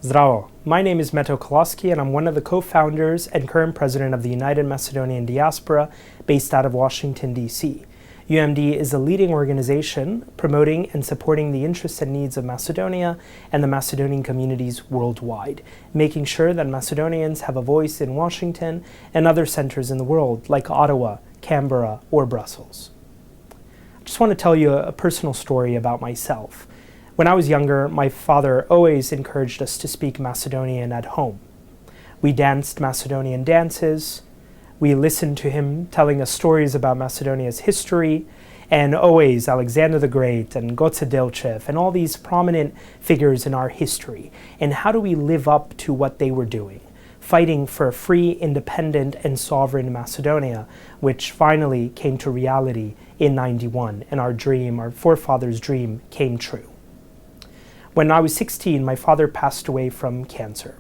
Zdravo. My name is Meto Koloski, and I'm one of the co-founders and current president of the United Macedonian Diaspora, based out of Washington, D.C. UMD is a leading organization promoting and supporting the interests and needs of Macedonia and the Macedonian communities worldwide, making sure that Macedonians have a voice in Washington and other centers in the world, like Ottawa, Canberra, or Brussels. I just want to tell you a personal story about myself. When I was younger, my father always encouraged us to speak Macedonian at home. We danced Macedonian dances. We listened to him telling us stories about Macedonia's history, and always Alexander the Great and Goce Delchev and all these prominent figures in our history. And how do we live up to what they were doing? Fighting for a free, independent, and sovereign Macedonia, which finally came to reality in '91, and our dream, our forefathers' dream, came true. When I was 16, my father passed away from cancer.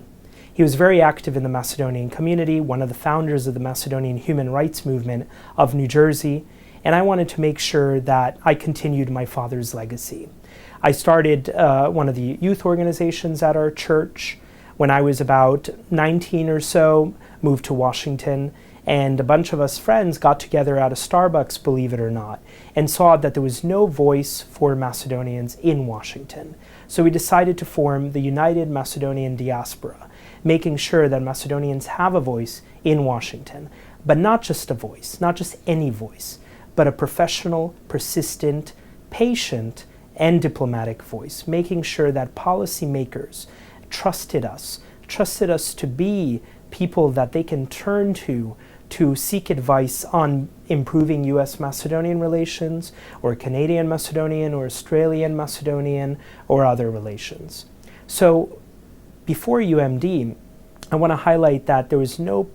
He was very active in the Macedonian community, one of the founders of the Macedonian human rights movement of New Jersey, and I wanted to make sure that I continued my father's legacy. I started one of the youth organizations at our church. When I was about 19 or so, moved to Washington, and a bunch of us friends got together at a Starbucks, believe it or not, and saw that there was no voice for Macedonians in Washington. So we decided to form the United Macedonian Diaspora, making sure that Macedonians have a voice in Washington, but not just a voice, not just any voice, but a professional, persistent, patient, and diplomatic voice, making sure that policymakers trusted us to be people that they can turn to seek advice on improving U.S.-Macedonian relations, or Canadian-Macedonian, or Australian-Macedonian, or other relations. So before UMD, I want to highlight that there was no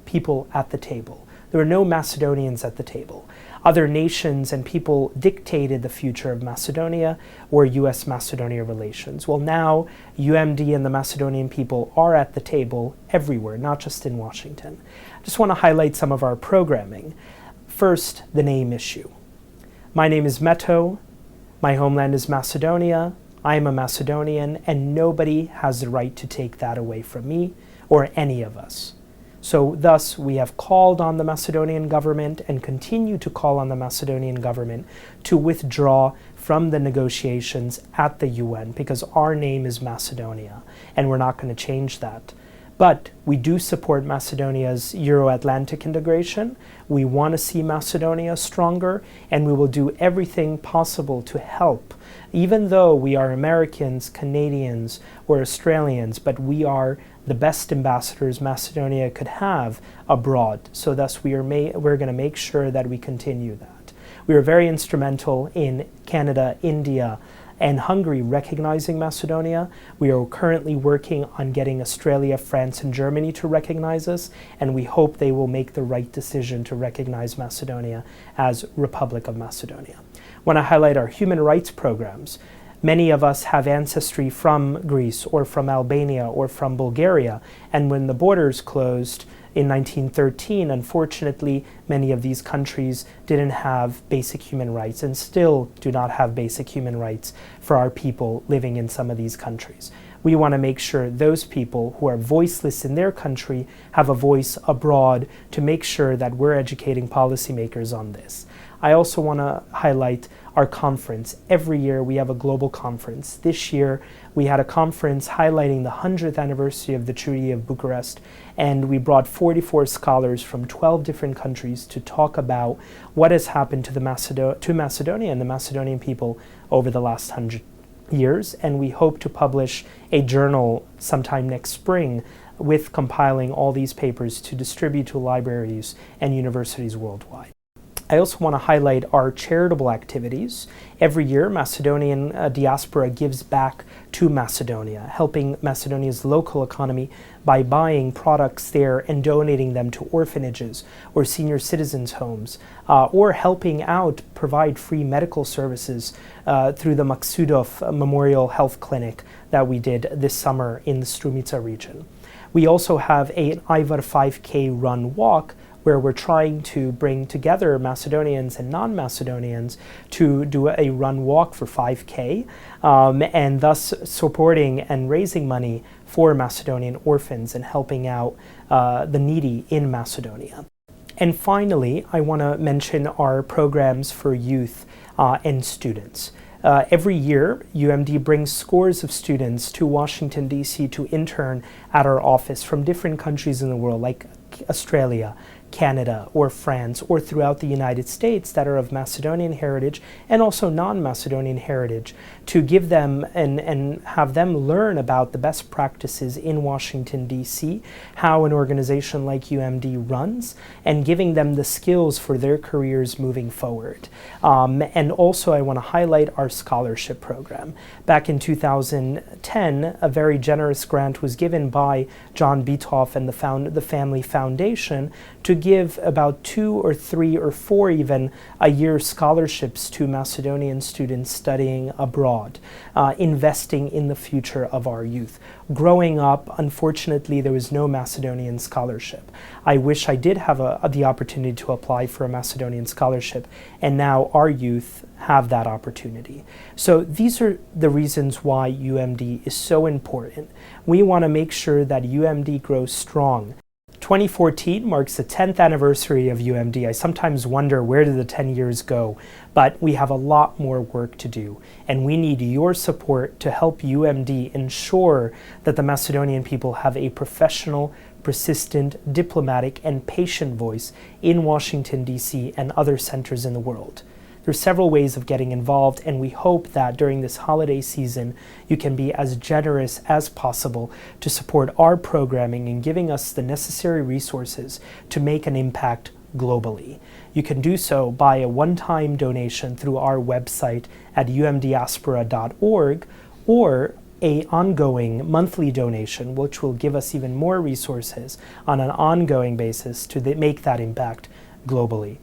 people at the table. There were no Macedonians at the table. Other nations and people dictated the future of Macedonia or U.S.-Macedonia relations. Well, now UMD and the Macedonian people are at the table everywhere, not just in Washington. I just want to highlight some of our programming. First, the name issue. My name is Meto. My homeland is Macedonia. I am a Macedonian, and nobody has the right to take that away from me or any of us. So thus, we have called on the Macedonian government and continue to call on the Macedonian government to withdraw from the negotiations at the UN, because our name is Macedonia, and we're not going to change that. But we do support Macedonia's Euro-Atlantic integration. We want to see Macedonia stronger, and we will do everything possible to help. Even though we are Americans, Canadians, or Australians, but we are the best ambassadors Macedonia could have abroad. So thus we're going to make sure that we continue that. We are very instrumental in Canada, India, and Hungary recognizing Macedonia. We are currently working on getting Australia, France, and Germany to recognize us, and we hope they will make the right decision to recognize Macedonia as Republic of Macedonia. I want to highlight our human rights programs. Many of us have ancestry from Greece or from Albania or from Bulgaria, and when the borders closed in 1913, unfortunately, many of these countries didn't have basic human rights and still do not have basic human rights for our people living in some of these countries. We want to make sure those people who are voiceless in their country have a voice abroad, to make sure that we're educating policymakers on this. I also want to highlight our conference. Every year we have a global conference. This year we had a conference highlighting the 100th anniversary of the Treaty of Bucharest, and we brought 44 scholars from 12 different countries to talk about what has happened to Macedonia and the Macedonian people over the last 100 years, and we hope to publish a journal sometime next spring with compiling all these papers to distribute to libraries and universities worldwide. I also want to highlight our charitable activities. Every year, Macedonian Diaspora gives back to Macedonia, helping Macedonia's local economy by buying products there and donating them to orphanages or senior citizens' homes, or helping out provide free medical services through the Maksudov Memorial Health Clinic that we did this summer in the Strumica region. We also have an Ivar 5K run walk where we're trying to bring together Macedonians and non-Macedonians to do a run walk for 5K, and thus supporting and raising money for Macedonian orphans and helping out the needy in Macedonia. And finally, I want to mention our programs for youth and students. Every year, UMD brings scores of students to Washington, D.C. to intern at our office from different countries in the world, like Australia, Canada, or France, or throughout the United States that are of Macedonian heritage and also non-Macedonian heritage, to give them and have them learn about the best practices in Washington, D.C., how an organization like UMD runs, and giving them the skills for their careers moving forward. And also I want to highlight our scholarship program. Back in 2010, a very generous grant was given by John Bitoff and the Family Foundation to give about 2 or 3 or 4 even a year scholarships to Macedonian students studying abroad, investing in the future of our youth. Growing up, unfortunately, there was no Macedonian scholarship. I wish I did have the opportunity to apply for a Macedonian scholarship, and now our youth have that opportunity. So these are the reasons why UMD is so important. We want to make sure that UMD grows strong. 2014 marks the 10th anniversary of UMD. I sometimes wonder, where did the 10 years go? But we have a lot more work to do, and we need your support to help UMD ensure that the Macedonian people have a professional, persistent, diplomatic, and patient voice in Washington, D.C. and other centers in the world. There are several ways of getting involved, and we hope that during this holiday season you can be as generous as possible to support our programming and giving us the necessary resources to make an impact globally. You can do so by a one-time donation through our website at umdiaspora.org, or an ongoing monthly donation, which will give us even more resources on an ongoing basis to make that impact globally.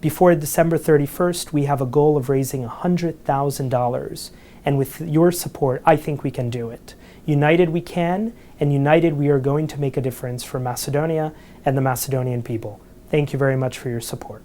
Before December 31st, we have a goal of raising $100,000, and with your support, I think we can do it. United we can, and united we are going to make a difference for Macedonia and the Macedonian people. Thank you very much for your support.